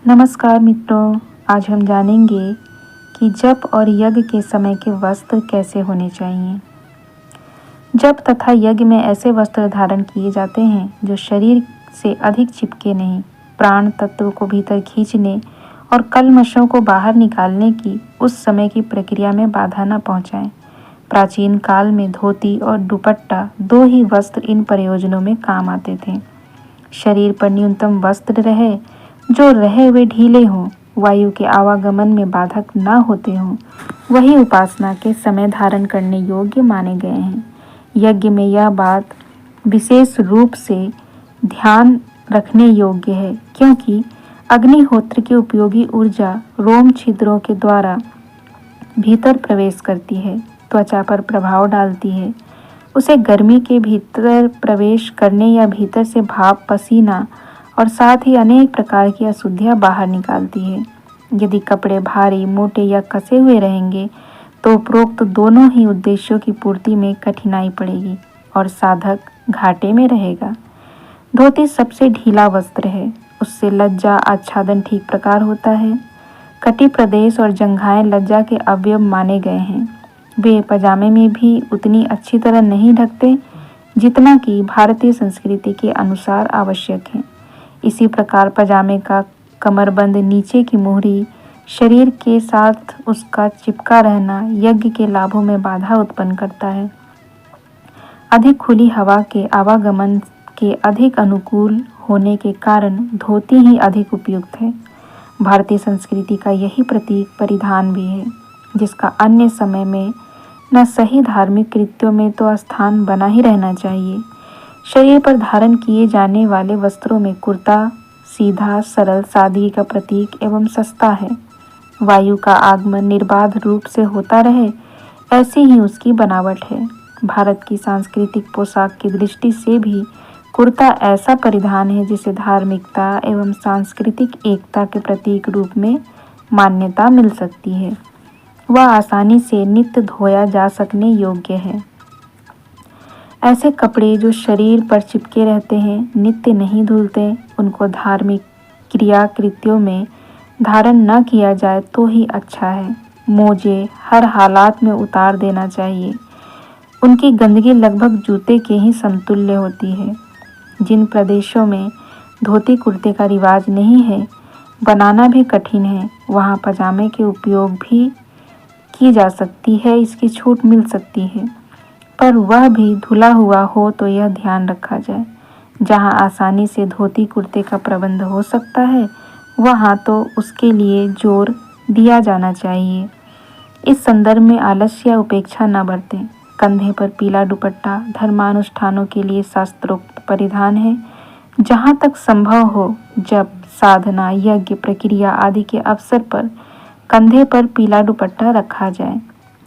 नमस्कार मित्रों, आज हम जानेंगे कि जप और यज्ञ के समय के वस्त्र कैसे होने चाहिए। जप तथा यज्ञ में ऐसे वस्त्र धारण किए जाते हैं जो शरीर से अधिक चिपके नहीं, प्राण तत्व को भीतर खींचने और कल्मशों को बाहर निकालने की उस समय की प्रक्रिया में बाधा न पहुंचाएं। प्राचीन काल में धोती और दुपट्टा दो ही वस्त्र इन प्रयोजनों में काम आते थे। शरीर पर न्यूनतम वस्त्र रहे जो रहे वे ढीले हों, वायु के आवागमन में बाधक न होते हों, वही उपासना के समय धारण करने योग्य माने गए हैं। यज्ञ में यह बात विशेष रूप से ध्यान रखने योग्य है, क्योंकि अग्निहोत्र की उपयोगी ऊर्जा रोम छिद्रों के द्वारा भीतर प्रवेश करती है, त्वचा पर प्रभाव डालती है, उसे गर्मी के भीतर प्रवेश करने या भीतर से भाप, पसीना और साथ ही अनेक प्रकार की अशुद्धियां बाहर निकालती है। यदि कपड़े भारी, मोटे या कसे हुए रहेंगे तो उपरोक्त दोनों ही उद्देश्यों की पूर्ति में कठिनाई पड़ेगी और साधक घाटे में रहेगा। धोती सबसे ढीला वस्त्र है, उससे लज्जा आच्छादन ठीक प्रकार होता है। कटी प्रदेश और जंघाएं लज्जा के अवयव माने गए हैं। वे पजामे में भी उतनी अच्छी तरह नहीं ढकते जितना कि भारतीय संस्कृति के अनुसार आवश्यक है। इसी प्रकार पजामे का कमरबंद, नीचे की मोहरी, शरीर के साथ उसका चिपका रहना यज्ञ के लाभों में बाधा उत्पन्न करता है। अधिक खुली हवा के आवागमन के अधिक अनुकूल होने के कारण धोती ही अधिक उपयुक्त है। भारतीय संस्कृति का यही प्रतीक परिधान भी है, जिसका अन्य समय में न सही धार्मिक कृत्यों में तो स्थान बना ही रहना चाहिए। शरीर पर धारण किए जाने वाले वस्त्रों में कुर्ता सीधा, सरल, सादगी का प्रतीक एवं सस्ता है। वायु का आगमन निर्बाध रूप से होता रहे, ऐसी ही उसकी बनावट है। भारत की सांस्कृतिक पोशाक की दृष्टि से भी कुर्ता ऐसा परिधान है जिसे धार्मिकता एवं सांस्कृतिक एकता के प्रतीक रूप में मान्यता मिल सकती है। वह आसानी से नित्य धोया जा सकने योग्य है। ऐसे कपड़े जो शरीर पर चिपके रहते हैं, नित्य नहीं धुलते, उनको धार्मिक क्रिया कृत्यों में धारण न किया जाए तो ही अच्छा है। मोजे हर हालात में उतार देना चाहिए। उनकी गंदगी लगभग जूते के ही समतुल्य होती है। जिन प्रदेशों में धोती कुर्ते का रिवाज नहीं है, बनाना भी कठिन है, वहाँ पजामे के उपयोग भी की जा सकती है, इसकी छूट मिल सकती है, पर वह भी धुला हुआ हो तो यह ध्यान रखा जाए। जहाँ आसानी से धोती कुर्ते का प्रबंध हो सकता है, वहाँ तो उसके लिए जोर दिया जाना चाहिए। इस संदर्भ में आलस्य या उपेक्षा न बरतें। कंधे पर पीला दुपट्टा धर्मानुष्ठानों के लिए शास्त्रोक्त परिधान है। जहाँ तक संभव हो, जब साधना, यज्ञ, प्रक्रिया आदि के अवसर पर कंधे पर पीला दुपट्टा रखा जाए।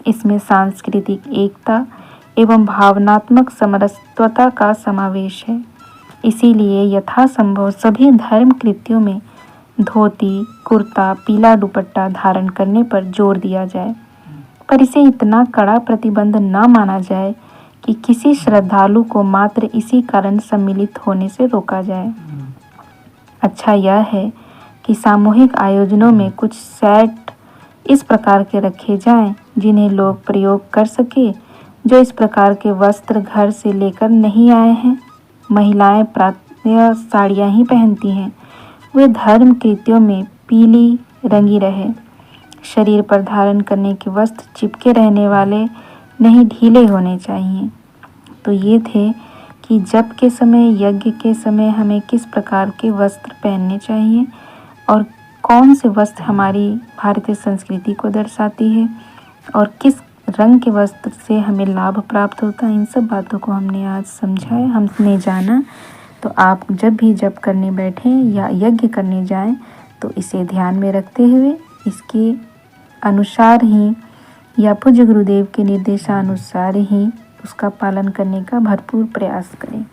इसमें सांस्कृतिक एकता एवं भावनात्मक समरसत्वता का समावेश है। इसीलिए यथासंभव सभी धर्म कृत्यों में धोती, कुर्ता, पीला दुपट्टा धारण करने पर जोर दिया जाए, पर इसे इतना कड़ा प्रतिबंध न माना जाए कि किसी श्रद्धालु को मात्र इसी कारण सम्मिलित होने से रोका जाए। अच्छा यह है कि सामूहिक आयोजनों में कुछ सेट इस प्रकार के रखे जाएं जिन्हें लोग प्रयोग कर सके, जो इस प्रकार के वस्त्र घर से लेकर नहीं आए हैं। महिलाएं प्रायः साड़ियाँ ही पहनती हैं। वे धर्म कृत्यों में पीली रंगी रहे। शरीर पर धारण करने के वस्त्र चिपके रहने वाले नहीं, ढीले होने चाहिए। तो ये थे कि जप के समय, यज्ञ के समय हमें किस प्रकार के वस्त्र पहनने चाहिए और कौन से वस्त्र हमारी भारतीय संस्कृति को दर्शाती है और किस रंग के वस्त्र से हमें लाभ प्राप्त होता है। इन सब बातों को हमने आज समझा है, हमने जाना। तो आप जब भी जप करने बैठें या यज्ञ करने जाएं तो इसे ध्यान में रखते हुए इसके अनुसार ही या पूज्य गुरुदेव के निर्देशानुसार ही उसका पालन करने का भरपूर प्रयास करें।